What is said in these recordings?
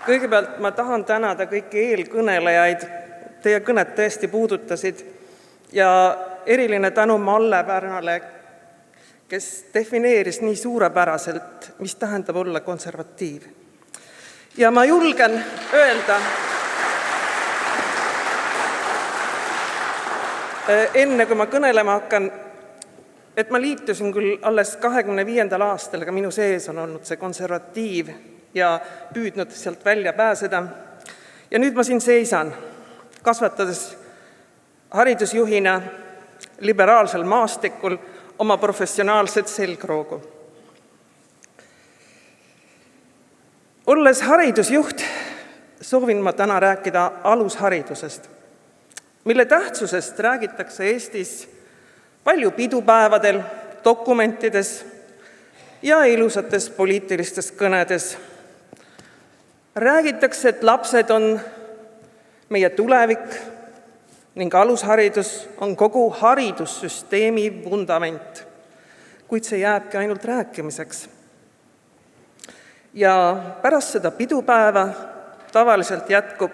Kõigepealt ma tahan tänada kõiki eelkõnelejaid, teie kõned tõesti puudutasid ja eriline tänu Malle Pärnale, kes defineeris nii suurepäraselt, mis tähendab olla konservatiiv. Ja ma julgen öelda, enne kui ma kõnelema hakkan, et ma liitusin küll alles 25. aastal, aga minu sees on olnud see konservatiiv ja püüdnud sealt välja pääseda. Ja nüüd ma siin seisan, kasvatades haridusjuhina liberaalsel maastikul oma professionaalset selgroogu. Olles haridusjuht, soovin ma täna rääkida alusharidusest, mille tähtsusest räägitakse Eestis palju pidupäevadel, dokumentides ja ilusates poliitilistes kõnedes. Räägitakse, et lapsed on meie tulevik ning alusharidus on kogu haridussüsteemi vundament, kuid see jääbki ainult rääkimiseks. Ja pärast seda pidupäeva tavaliselt jätkub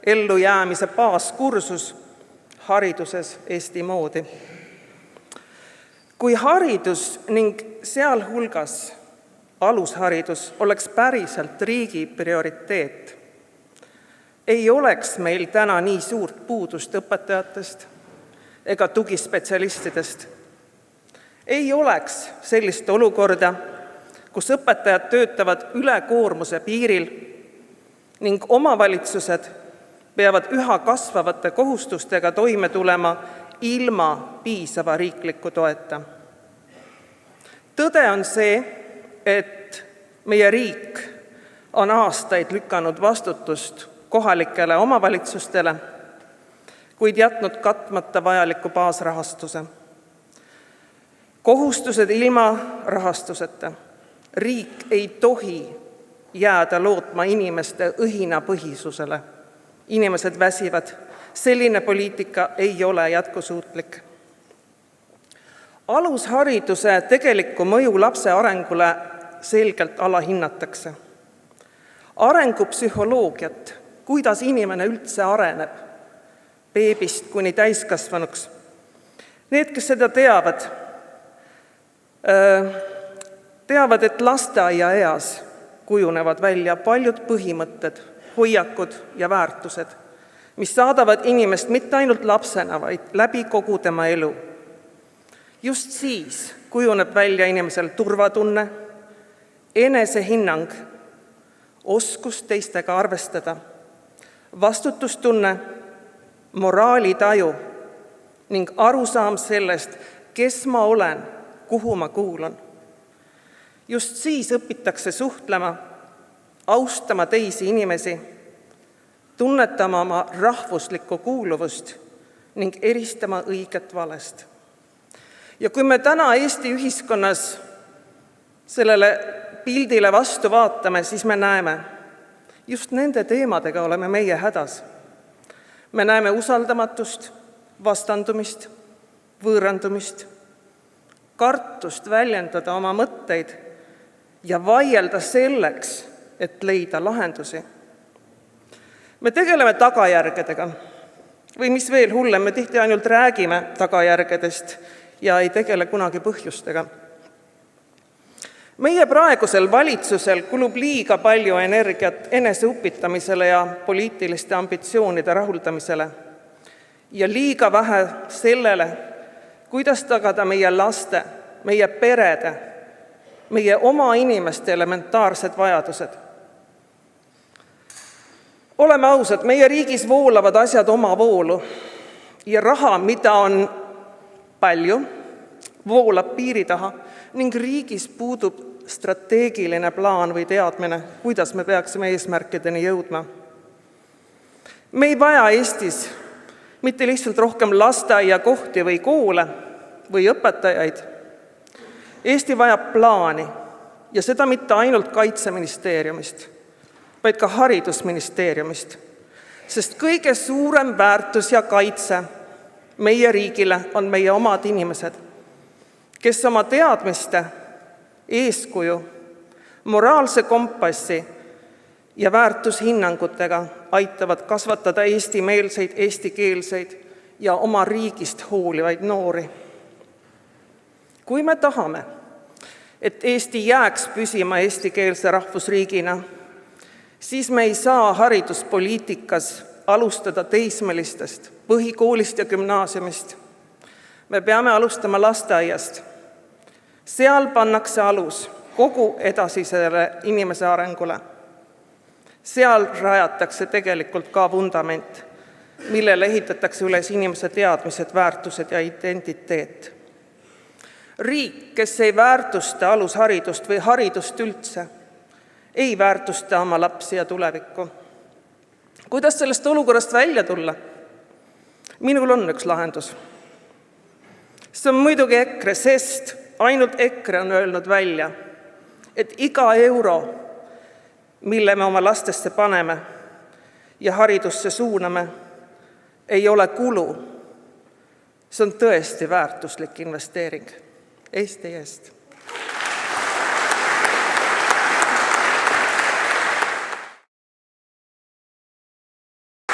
ellujäämise baaskursus hariduses Eesti moodi. Kui haridus ning sealhulgas alusharidus oleks päriselt riigi prioriteet, ei oleks meil täna nii suurt puudust õpetajatest ega tugispetsialistidest. Ei oleks sellist olukorda, kus õpetajad töötavad ülekoormuse piiril ning omavalitsused peavad üha kasvavate kohustustega toime tulema ilma piisava riikliku toeta. Tõde on see, et meie riik on aastaid lükanud vastutust kohalikele omavalitsustele, kuid jätnud katmata vajaliku baasrahastuse. Kohustused ilma rahastuseta. Riik ei tohi jääda lootma inimeste õhinapõhisusele. Inimesed väsivad. Selline poliitika ei ole jätkusuutlik. Alushariduse tegelikku mõju lapse arengule selgelt alahinnatakse. Arengupsühholoogiat, kuidas inimene üldse areneb, beebist kuni täiskasvanuks. Need, kes seda teavad, et lasteaiaeas kujunevad välja paljud põhimõtted, hoiakud ja väärtused, mis saadavad inimest mitte ainult lapsena, vaid läbi kogu tema elu. Just siis kujuneb välja inimesel turvatunne, enesehinnang, oskus teistega arvestada, vastutustunne, moraalitaju ning arusaam sellest, kes ma olen, kuhu ma kuulun. Just siis õpitakse suhtlema, austama teisi inimesi, tunnetama oma rahvuslikku kuuluvust ning eristama õiget valest. Ja kui me täna Eesti ühiskonnas sellele pildile vastu vaatame, siis me näeme, just nende teemadega oleme meie hädas. Me näeme usaldamatust, vastandumist, võõrandumist, kartust väljendada oma mõtteid ja vaielda selleks, et leida lahendusi. Me tegeleme tagajärgedega või mis veel hullem, me tihti ainult räägime tagajärgedest ja ei tegele kunagi põhjustega. Meie praegusel valitsusel kulub liiga palju energiat eneseupitamisele ja poliitiliste ambitsioonide rahuldamisele ja liiga vähe sellele, kuidas tagada meie laste, meie perede, meie oma inimeste elementaarsed vajadused. Oleme ausad, meie riigis voolavad asjad oma voolu ja raha, mida on palju, voolab piiri taha ning riigis puudub strateegiline plaan või teadmine, kuidas me peaksime eesmärkideni jõudma. Me ei vaja Eestis mitte lihtsalt rohkem lasteaiakohti või koole või õpetajaid. Eesti vajab plaani ja seda mitte ainult Kaitseministeeriumist, vaid ka Haridusministeeriumist, sest kõige suurem väärtus ja kaitse meie riigile on meie omad inimesed, kes oma teadmiste, eeskuju, moraalse kompassi ja väärtushinnangutega aitavad kasvatada eestimeelseid, eestikeelseid ja oma riigist hoolivaid noori. Kui me tahame, et Eesti jääks püsima eestikeelse rahvusriigina, siis me ei saa hariduspoliitikas alustada teismelistest, põhikoolist ja gümnaasiumist. Me peame alustama lasteaiast. Seal pannakse alus kogu edasisele inimese arengule. Seal rajatakse tegelikult ka vundament, millele ehitatakse üles inimese teadmised, väärtused ja identiteet. Riik, kes ei väärtusta alusharidust või haridust üldse, ei väärtusta oma lapsi ja tulevikku. Kuidas sellest olukorrast välja tulla? Minul on üks lahendus. See on muidugi EKRE, sest ainult EKRE on öelnud välja, et iga euro, mille me oma lastesse paneme ja haridusse suuname, ei ole kulu. See on tõesti väärtuslik investeering Eesti eest.